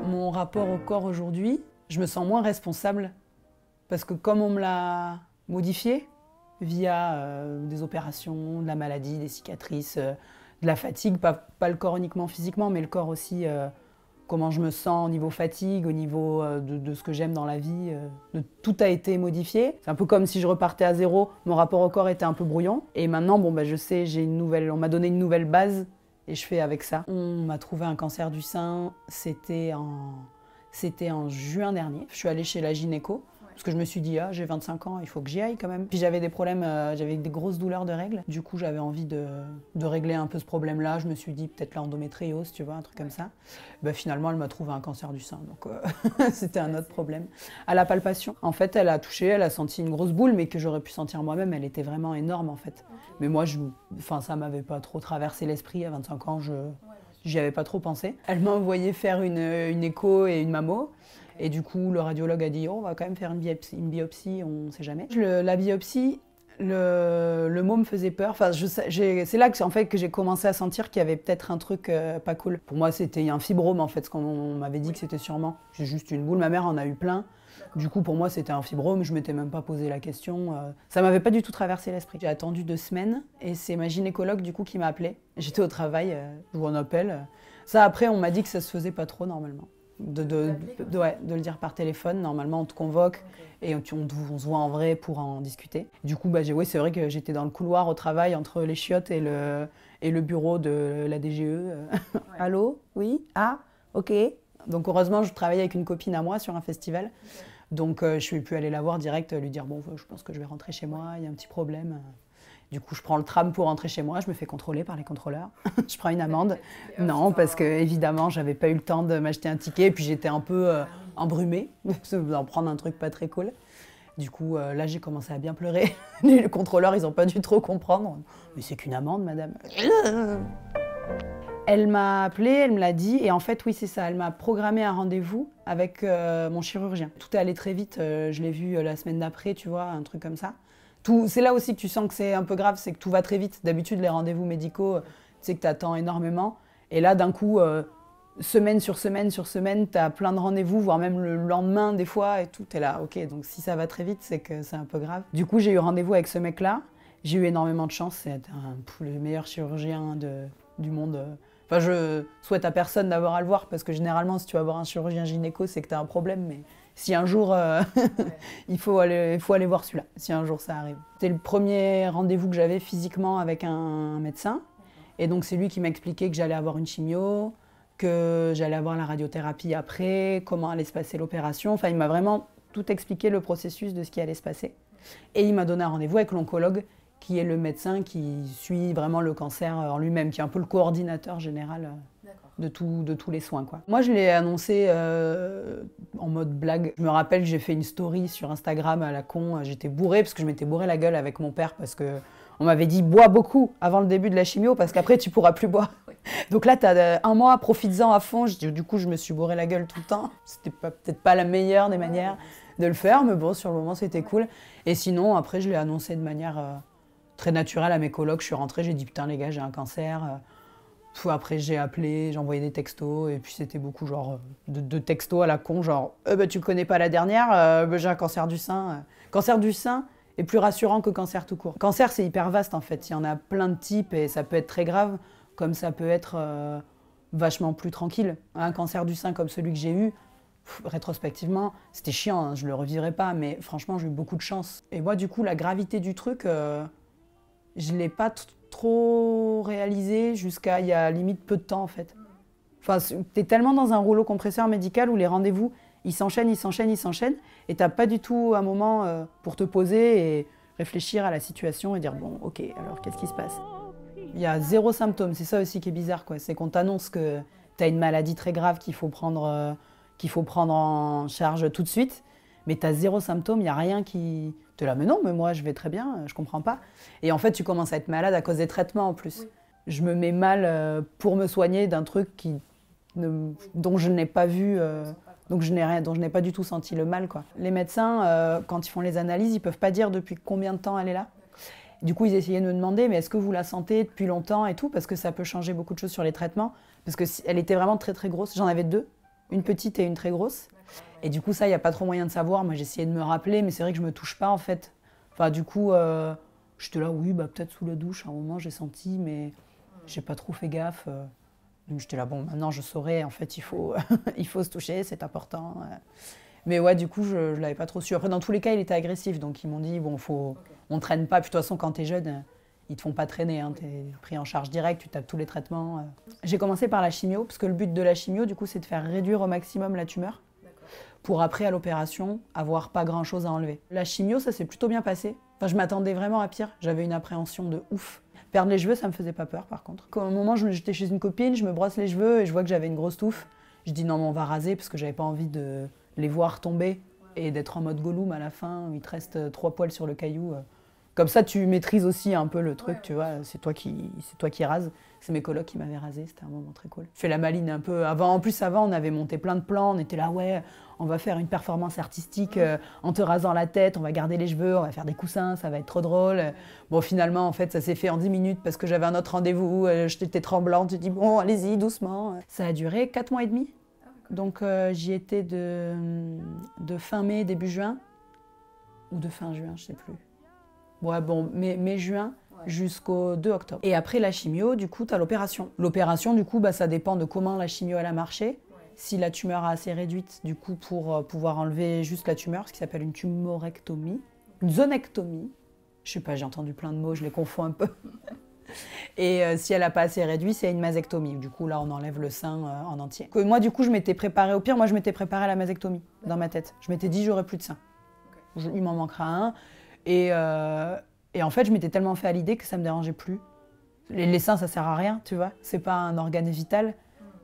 Mon rapport au corps aujourd'hui, je me sens moins responsable parce que comme on me l'a modifié via des opérations, de la maladie, des cicatrices, de la fatigue, pas le corps uniquement physiquement, mais le corps aussi, comment je me sens au niveau fatigue, au niveau de ce que j'aime dans la vie, tout a été modifié. C'est un peu comme si je repartais à zéro, mon rapport au corps était un peu brouillon. Et maintenant, je sais, on m'a donné une nouvelle base. Et je fais avec ça. On m'a trouvé un cancer du sein, c'était en juin dernier. Je suis allée chez la gynéco, parce que je me suis dit, ah, j'ai 25 ans, il faut que j'y aille quand même. Puis j'avais des problèmes, j'avais des grosses douleurs de règles. Du coup, j'avais envie de régler un peu ce problème-là. Je me suis dit, peut-être l'endométriose, tu vois, un truc comme ça. Finalement, elle m'a trouvé un cancer du sein, donc c'était un autre problème. À la palpation, en fait, elle a touché, elle a senti une grosse boule, mais que j'aurais pu sentir moi-même, elle était vraiment énorme, en fait. Mais moi, ça m'avait pas trop traversé l'esprit. À 25 ans, j'y avais pas trop pensé. Elle m'a envoyé faire une écho et une mammo. Et du coup, le radiologue a dit, oh, on va quand même faire une biopsie, on ne sait jamais. La biopsie, le mot me faisait peur. Enfin, c'est là que, en fait, que j'ai commencé à sentir qu'il y avait peut-être un truc pas cool. Pour moi, c'était un fibrome, en fait, ce qu'on m'avait dit que c'était sûrement. J'ai juste une boule, ma mère en a eu plein. Du coup, pour moi, c'était un fibrome, je ne m'étais même pas posé la question. Ça ne m'avait pas du tout traversé l'esprit. J'ai attendu 2 semaines et c'est ma gynécologue du coup qui m'a appelée. J'étais au travail, je vois un appel. Ça, après, on m'a dit que ça se faisait pas trop normalement. De le dire par téléphone, normalement on te convoque et on se voit en vrai pour en discuter. Du coup, c'est vrai que j'étais dans le couloir au travail entre les chiottes et le bureau de la DGE. Allô? Oui? Ah? Ok. Donc heureusement, je travaillais avec une copine à moi sur un festival. Donc je suis pu aller la voir direct, lui dire bon, je pense que je vais rentrer chez moi, il y a un petit problème. Du coup, je prends le tram pour rentrer chez moi, je me fais contrôler par les contrôleurs. Je prends une amende. Non, parce que évidemment, j'avais pas eu le temps de m'acheter un ticket, et puis j'étais un peu embrumée d'en prendre un truc pas très cool. Du coup, là, j'ai commencé à bien pleurer. Les contrôleurs, ils ont pas dû trop comprendre. Mais c'est qu'une amende, madame. Elle m'a appelée, elle me l'a dit, et en fait, oui, c'est ça. Elle m'a programmé un rendez-vous avec mon chirurgien. Tout est allé très vite. Je l'ai vu la semaine d'après, tu vois, un truc comme ça. C'est là aussi que tu sens que c'est un peu grave, c'est que tout va très vite. D'habitude, les rendez-vous médicaux, tu sais que tu attends énormément. Et là, d'un coup, semaine sur semaine sur semaine, tu as plein de rendez-vous, voire même le lendemain des fois, et tout. Tu es là, ok, donc si ça va très vite, c'est que c'est un peu grave. Du coup, j'ai eu rendez-vous avec ce mec-là. J'ai eu énormément de chance, c'est le meilleur chirurgien du monde. Enfin, je souhaite à personne d'avoir à le voir, parce que généralement, si tu vas voir un chirurgien gynéco, c'est que tu as un problème. Mais si un jour, il faut aller voir celui-là, si un jour ça arrive. C'était le premier rendez-vous que j'avais physiquement avec un médecin. Et donc, c'est lui qui m'a expliqué que j'allais avoir une chimio, que j'allais avoir la radiothérapie après, comment allait se passer l'opération. Enfin, il m'a vraiment tout expliqué, le processus de ce qui allait se passer. Et il m'a donné un rendez-vous avec l'oncologue, qui est le médecin qui suit vraiment le cancer en lui-même, qui est un peu le coordinateur général de tous les soins, quoi. Moi, je l'ai annoncé en mode blague. Je me rappelle que j'ai fait une story sur Instagram à la con. J'étais bourrée, parce que je m'étais bourré la gueule avec mon père, parce qu'on m'avait dit « bois beaucoup avant le début de la chimio, parce qu'après, tu pourras plus boire ». Donc là, t'as 1 mois, profites-en à fond. Du coup, je me suis bourré la gueule tout le temps. C'était peut-être pas la meilleure des manières de le faire, mais bon, sur le moment, c'était cool. Et sinon, après, je l'ai annoncé de manière très naturelle à mes colocs. Je suis rentrée, j'ai dit « putain, les gars, j'ai un cancer ». Après, j'ai appelé, j'ai envoyé des textos, et puis c'était beaucoup genre de textos à la con, genre tu connais pas la dernière, j'ai un cancer du sein. Cancer du sein est plus rassurant que cancer tout court. Cancer, c'est hyper vaste en fait, il y en a plein de types et ça peut être très grave, comme ça peut être vachement plus tranquille. Un cancer du sein comme celui que j'ai eu, rétrospectivement, c'était chiant, hein, je le revivrai pas, mais franchement, j'ai eu beaucoup de chance. Et moi, du coup, la gravité du truc, je l'ai pas trop réalisé jusqu'à il y a limite peu de temps en fait. Enfin, t'es tellement dans un rouleau compresseur médical où les rendez-vous, ils s'enchaînent, et t'as pas du tout un moment pour te poser et réfléchir à la situation et dire bon, ok, alors qu'est-ce qui se passe? Il y a 0 symptôme, c'est ça aussi qui est bizarre, quoi. C'est qu'on t'annonce que t'as une maladie très grave qu'il faut prendre en charge tout de suite, mais t'as 0 symptôme, il n'y a rien qui... T'es là, mais non, mais moi je vais très bien, je comprends pas. Et en fait, tu commences à être malade à cause des traitements en plus. Oui. Je me mets mal pour me soigner d'un truc dont je n'ai pas vu, dont je n'ai pas du tout senti le mal, quoi. Les médecins, quand ils font les analyses, ils peuvent pas dire depuis combien de temps elle est là. Du coup, ils essayaient de me demander, mais est-ce que vous la sentez depuis longtemps et tout? Parce que ça peut changer beaucoup de choses sur les traitements. Parce qu'elle était vraiment très très grosse. J'en avais 2, une petite et une très grosse. Et du coup, ça, il n'y a pas trop moyen de savoir. Moi, j'essayais de me rappeler, mais c'est vrai que je ne me touche pas en fait. Enfin, du coup, j'étais là, oui, bah, peut-être sous la douche, à un moment, j'ai senti, mais j'ai pas trop fait gaffe. Donc j'étais là, bon, maintenant je saurais, en fait, il faut, il faut se toucher, c'est important. Mais ouais, du coup, je ne l'avais pas trop su. Après, dans tous les cas, il était agressif, donc ils m'ont dit, bon, on ne traîne pas. Puis de toute façon, quand tu es jeune, ils te font pas traîner, hein, tu es pris en charge direct, tu tapes tous les traitements. J'ai commencé par la chimio, parce que le but de la chimio, du coup, c'est de faire réduire au maximum la tumeur, pour après, à l'opération, avoir pas grand-chose à enlever. La chimio, ça s'est plutôt bien passé. Enfin, je m'attendais vraiment à pire, j'avais une appréhension de ouf. Perdre les cheveux, ça me faisait pas peur, par contre. Quand, au moment où j'étais chez une copine, je me brosse les cheveux et je vois que j'avais une grosse touffe. Je dis non, mais on va raser, parce que j'avais pas envie de les voir tomber et d'être en mode Gollum à la fin, où il te reste 3 poils sur le caillou. Comme ça, tu maîtrises aussi un peu le truc, tu vois, c'est toi qui rases. C'est mes colocs qui m'avaient rasé, c'était un moment très cool. Je fais la maline un peu. En plus, avant, on avait monté plein de plans, on était là, ouais, on va faire une performance artistique en te rasant la tête, on va garder les cheveux, on va faire des coussins, ça va être trop drôle. Bon, finalement, en fait, ça s'est fait en 10 minutes parce que j'avais un autre rendez-vous, j'étais tremblante, je dis, bon, allez-y, doucement. Ça a duré 4 mois et demi. Donc, j'y étais de fin mai, début juin, ou de fin juin, je sais plus. Ouais, bon, mai-juin jusqu'au 2 octobre. Et après la chimio, du coup, tu as l'opération. L'opération, du coup, bah, ça dépend de comment la chimio elle a marché. Si la tumeur est assez réduite, du coup, pour pouvoir enlever juste la tumeur, ce qui s'appelle une tumorectomie, une zonectomie. Je sais pas, j'ai entendu plein de mots, je les confonds un peu. Et si elle n'a pas assez réduit, c'est une mastectomie. Du coup, là, on enlève le sein en entier. Moi, du coup, je m'étais préparée au pire. Moi, je m'étais préparée à la mastectomie dans ma tête. Je m'étais dit, j'aurai plus de sein. Il m'en manquera un. Et en fait, je m'étais tellement fait à l'idée que ça me dérangeait plus. Les seins, ça sert à rien, tu vois. C'est pas un organe vital.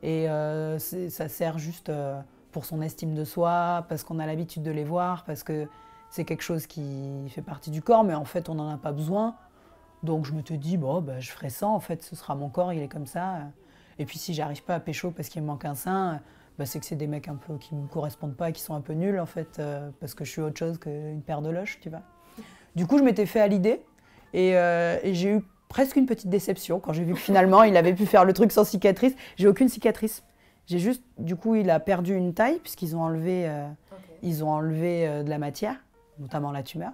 Et ça sert juste pour son estime de soi, parce qu'on a l'habitude de les voir, parce que c'est quelque chose qui fait partie du corps, mais en fait, on n'en a pas besoin. Donc je me suis dit, bon, bah, je ferai ça, en fait, ce sera mon corps, il est comme ça. Et puis si j'arrive pas à pécho parce qu'il me manque un sein, bah, c'est que c'est des mecs un peu qui me correspondent pas, qui sont un peu nuls, en fait, parce que je suis autre chose qu'une paire de loches, tu vois. Du coup, je m'étais fait à l'idée et j'ai eu presque une petite déception quand j'ai vu que finalement, il avait pu faire le truc sans cicatrice. J'ai aucune cicatrice. J'ai juste, du coup, il a perdu une taille puisqu'ils ont enlevé, de la matière, notamment la tumeur.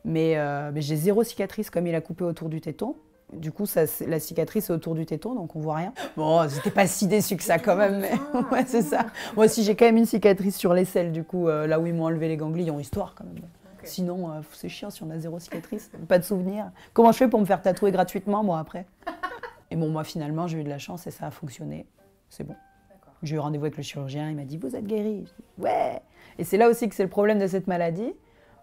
Mais j'ai 0 cicatrice comme il a coupé autour du téton. Du coup, la cicatrice est autour du téton, donc on voit rien. Bon, j'étais pas si déçue que ça quand même, mais ouais, c'est ça. Moi aussi, j'ai quand même une cicatrice sur l'aisselle, du coup, là où ils m'ont enlevé les ganglions, histoire quand même. Sinon, c'est chiant si on a 0 cicatrice, pas de souvenirs. Comment je fais pour me faire tatouer gratuitement, moi, après? Et bon, moi, finalement, j'ai eu de la chance et ça a fonctionné. C'est bon. J'ai eu rendez-vous avec le chirurgien, il m'a dit « Vous êtes guéri ?» Je dis « Ouais !» Et c'est là aussi que c'est le problème de cette maladie,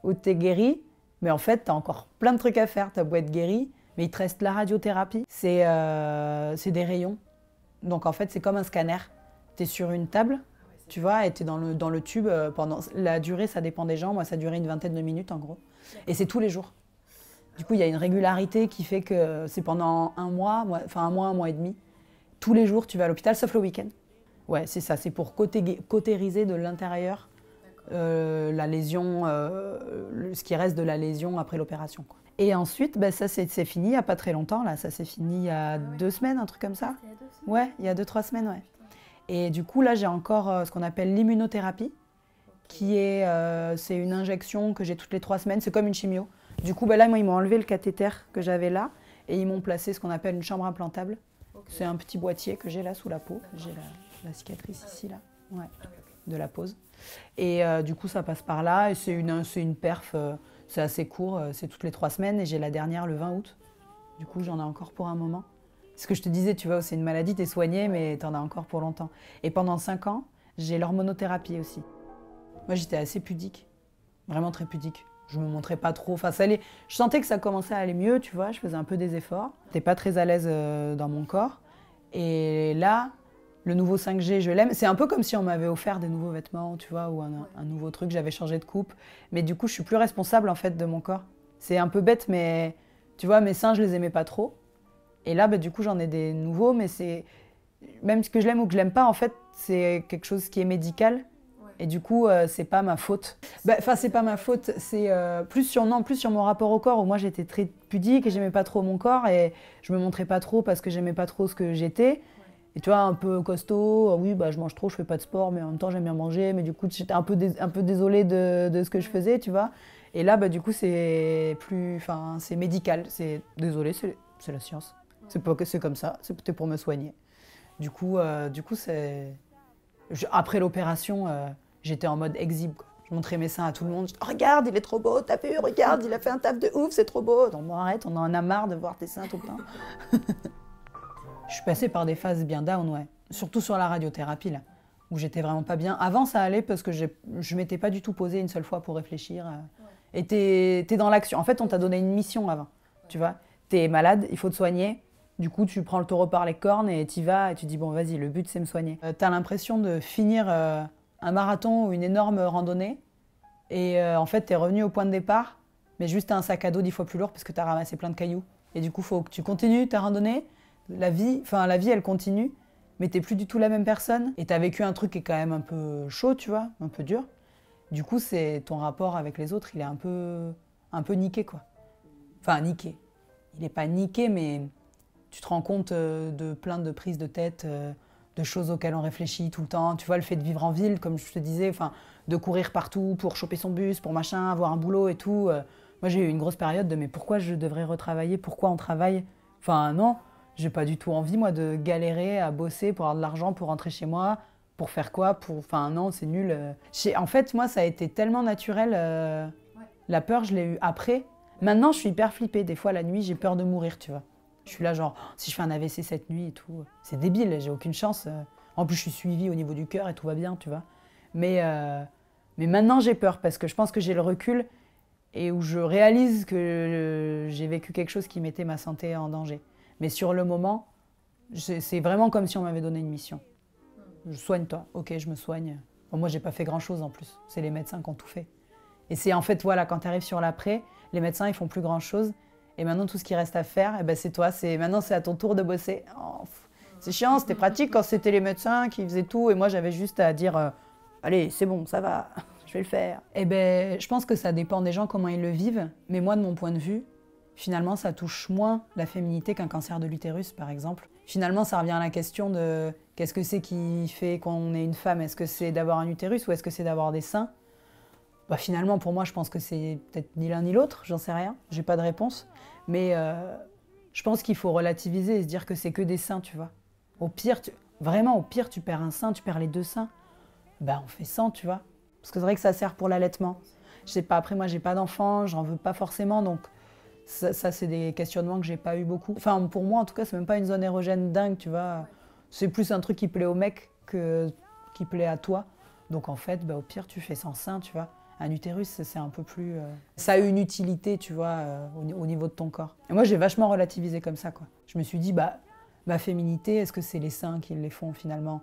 où tu es guéri, mais en fait, tu as encore plein de trucs à faire. Tu as beau être guéri, mais il te reste la radiothérapie. C'est des rayons. Donc, en fait, c'est comme un scanner. Tu es sur une table, tu vois, et tu es dans le tube pendant... La durée, ça dépend des gens. Moi, ça durait une vingtaine de minutes, en gros. Et c'est tous les jours. Du coup, il y a une régularité qui fait que c'est pendant un mois et demi. Tous les jours, tu vas à l'hôpital, sauf le week-end. Ouais, c'est ça. C'est pour cautériser de l'intérieur la lésion, ce qui reste de la lésion après l'opération, quoi. Et ensuite, bah, ça c'est fini il n'y a pas très longtemps. Là. Ça s'est fini il y a 2 semaines, un truc comme ça. Il y a 2 semaines. Ouais, il y a 2-3 semaines, ouais. Et du coup, là, j'ai encore ce qu'on appelle l'immunothérapie, qui est c'est une injection que j'ai toutes les 3 semaines. C'est comme une chimio. Du coup, bah, là, moi, ils m'ont enlevé le cathéter que j'avais là et ils m'ont placé ce qu'on appelle une chambre implantable. C'est un petit boîtier que j'ai là sous la peau. J'ai la cicatrice ici, là, ouais, de la pose. Et du coup, ça passe par là et c'est une perf, c'est assez court, c'est toutes les 3 semaines et j'ai la dernière le 20 août. Du coup, j'en ai encore pour un moment. Ce que je te disais, tu vois, c'est une maladie, t'es soigné, mais t'en as encore pour longtemps. Et pendant 5 ans, j'ai l'hormonothérapie aussi. Moi, j'étais assez pudique, vraiment très pudique. Je me montrais pas trop, enfin, je sentais que ça commençait à aller mieux, tu vois, je faisais un peu des efforts. J'étais pas très à l'aise dans mon corps. Et là, le nouveau 5G, je l'aime. C'est un peu comme si on m'avait offert des nouveaux vêtements, tu vois, ou un nouveau truc, j'avais changé de coupe. Mais du coup, je suis plus responsable, en fait, de mon corps. C'est un peu bête, mais tu vois, mes seins, je les aimais pas trop. Et là, bah, du coup, j'en ai des nouveaux, mais c'est... Même que je l'aime ou que je l'aime pas, en fait, c'est quelque chose qui est médical. Et du coup, c'est pas ma faute. Enfin, c'est pas ma faute, c'est plus sur mon rapport au corps, où moi j'étais très pudique et j'aimais pas trop mon corps et je me montrais pas trop parce que j'aimais pas trop ce que j'étais. Et tu vois, un peu costaud, oui, bah, je mange trop, je fais pas de sport, mais en même temps j'aime bien manger. Mais du coup, j'étais un peu désolée de ce que je faisais, tu vois. Et là, bah, du coup, c'est médical. C'est désolé, c'est la science. C'est comme ça, c'était pour me soigner. Du coup, après l'opération, j'étais en mode exhibe, quoi. Je montrais mes seins à tout le monde. Je dis, oh, regarde, il est trop beau, t'as vu, regarde, il a fait un taf de ouf, c'est trop beau. Non, bon, arrête, on en a marre de voir tes seins tout le temps. Je suis passée par des phases bien down, ouais. Surtout sur la radiothérapie, là, où j'étais vraiment pas bien. Avant, ça allait parce que je m'étais pas du tout posée une seule fois pour réfléchir. Et t'es dans l'action. En fait, on t'a donné une mission avant, tu vois. T'es malade, il faut te soigner. Du coup, tu prends le taureau par les cornes et t'y vas et tu dis, bon, vas-y, le but, c'est me soigner. T'as l'impression de finir un marathon ou une énorme randonnée. Et en fait, t'es revenu au point de départ, mais juste t'as un sac à dos 10 fois plus lourd parce que t'as ramassé plein de cailloux. Et du coup, il faut que tu continues ta randonnée. La vie, elle continue, mais t'es plus du tout la même personne. Et t'as vécu un truc qui est quand même un peu chaud, tu vois, un peu dur. Du coup, c'est ton rapport avec les autres, il est un peu niqué, quoi. Enfin, niqué. Il n'est pas niqué, mais tu te rends compte de plein de prises de tête, de choses auxquelles on réfléchit tout le temps. Tu vois, le fait de vivre en ville, comme je te disais, de courir partout pour choper son bus, pour machin, avoir un boulot et tout. Moi, j'ai eu une grosse période de mais pourquoi je devrais retravailler? Pourquoi on travaille? Enfin, non, j'ai pas du tout envie, moi, de galérer à bosser pour avoir de l'argent, pour rentrer chez moi. Pour faire quoi? Enfin, non, c'est nul. En fait, moi, ça a été tellement naturel. La peur, je l'ai eue après. Maintenant, je suis hyper flippée. Des fois, la nuit, j'ai peur de mourir, tu vois. Je suis là, genre, oh, si je fais un AVC cette nuit et tout, c'est débile, j'ai aucune chance. En plus, je suis suivie au niveau du cœur et tout va bien, tu vois. Mais maintenant, j'ai peur parce que je pense que j'ai le recul et où je réalise que j'ai vécu quelque chose qui mettait ma santé en danger. Mais sur le moment, c'est vraiment comme si on m'avait donné une mission. Soigne-toi, ok, je me soigne. Bon, moi, j'ai pas fait grand-chose en plus. C'est les médecins qui ont tout fait. Et c'est en fait, voilà, quand tu arrives sur l'après, les médecins, ils font plus grand-chose. Et maintenant, tout ce qui reste à faire, eh ben, c'est toi. Maintenant, c'est à ton tour de bosser. Oh, c'est chiant, c'était pratique quand c'était les médecins qui faisaient tout. Et moi, j'avais juste à dire, allez, c'est bon, ça va, je vais le faire. Eh ben, je pense que ça dépend des gens, comment ils le vivent. Mais moi, de mon point de vue, finalement, ça touche moins la féminité qu'un cancer de l'utérus, par exemple. Finalement, ça revient à la question de qu'est-ce que c'est qui fait qu'on est une femme? Est-ce que c'est d'avoir un utérus ou est-ce que c'est d'avoir des seins? Bah, finalement, pour moi, je pense que c'est peut-être ni l'un ni l'autre, j'en sais rien, j'ai pas de réponse. Mais je pense qu'il faut relativiser et se dire que c'est que des seins, tu vois. Vraiment, au pire, tu perds un sein, tu perds les deux seins. Bah, on fait sans, tu vois. Parce que c'est vrai que ça sert pour l'allaitement. Je sais pas, après, moi, j'ai pas d'enfant, j'en veux pas forcément, donc ça c'est des questionnements que j'ai pas eu beaucoup. Enfin, pour moi, en tout cas, c'est même pas une zone érogène dingue, tu vois. C'est plus un truc qui plaît au mec qui plaît à toi. Donc en fait, bah, au pire, tu fais sans sein, tu vois. Un utérus, c'est un peu plus... Ça a une utilité, tu vois, au niveau de ton corps. Et moi, j'ai vachement relativisé comme ça, quoi. Je me suis dit, bah, ma féminité, est-ce que c'est les seins qui les font, finalement?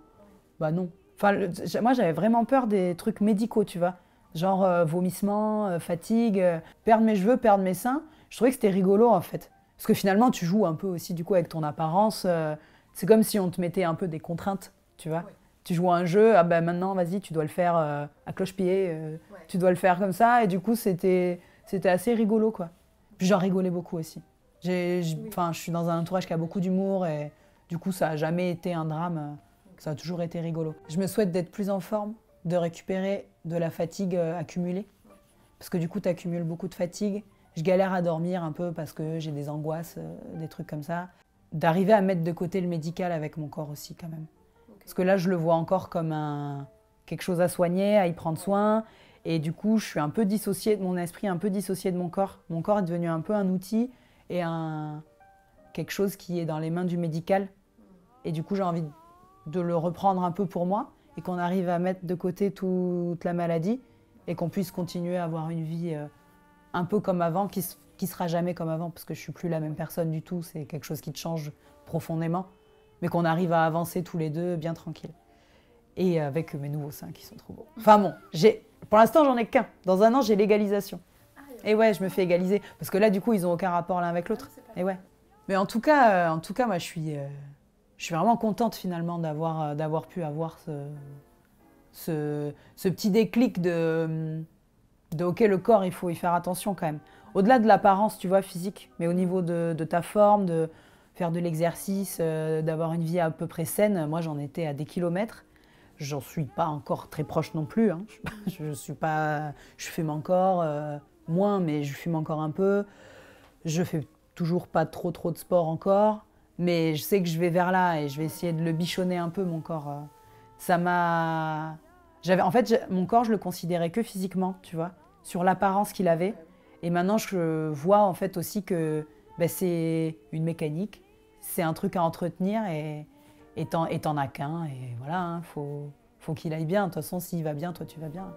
Bah non. Enfin, moi, j'avais vraiment peur des trucs médicaux, tu vois. Genre vomissement, fatigue, perdre mes cheveux, perdre mes seins. Je trouvais que c'était rigolo, en fait. Parce que finalement, tu joues un peu aussi, du coup, avec ton apparence. C'est comme si on te mettait un peu des contraintes, tu vois. Oui. Tu joues à un jeu, ah ben maintenant, vas-y, tu dois le faire à cloche-pied, tu dois le faire comme ça. Et du coup, c'était assez rigolo, quoi. Puis j'en rigolais beaucoup aussi. Je suis dans un entourage qui a beaucoup d'humour et du coup, ça n'a jamais été un drame. Ça a toujours été rigolo. Je me souhaite d'être plus en forme, de récupérer de la fatigue accumulée. Parce que du coup, tu accumules beaucoup de fatigue. Je galère à dormir un peu parce que j'ai des angoisses, des trucs comme ça. D'arriver à mettre de côté le médical avec mon corps aussi, quand même. Parce que là, je le vois encore comme quelque chose à soigner, à y prendre soin. Et du coup, je suis un peu dissociée de mon esprit, un peu dissociée de mon corps. Mon corps est devenu un peu un outil et quelque chose qui est dans les mains du médical. Et du coup, j'ai envie de le reprendre un peu pour moi et qu'on arrive à mettre de côté toute la maladie et qu'on puisse continuer à avoir une vie un peu comme avant, qui sera jamais comme avant, parce que je suis plus la même personne du tout. C'est quelque chose qui te change profondément. Mais qu'on arrive à avancer tous les deux bien tranquille. Et avec mes nouveaux seins qui sont trop beaux. Enfin bon, pour l'instant, j'en ai qu'un. Dans un an, j'ai l'égalisation. Et ouais, je me fais égaliser. Parce que là, du coup, ils n'ont aucun rapport l'un avec l'autre. Et ouais. Mais en tout cas, moi, je suis vraiment contente finalement d'avoir pu avoir ce petit déclic ok, le corps, il faut y faire attention quand même. Au-delà de l'apparence, tu vois, physique, mais au niveau de ta forme, de faire de l'exercice, d'avoir une vie à peu près saine. Moi, j'en étais à des kilomètres. J'en suis pas encore très proche non plus. Hein. Je suis pas, je fume encore moins, mais je fume encore un peu. Je fais toujours pas trop de sport encore, mais je sais que je vais vers là et je vais essayer de le bichonner un peu mon corps. Ça m'a, en fait, mon corps, je le considérais que physiquement, tu vois, sur l'apparence qu'il avait. Et maintenant, je vois en fait aussi que ben, c'est une mécanique, c'est un truc à entretenir et t'en as qu'un. Et voilà, faut qu'il aille bien. De toute façon, s'il va bien, toi, tu vas bien.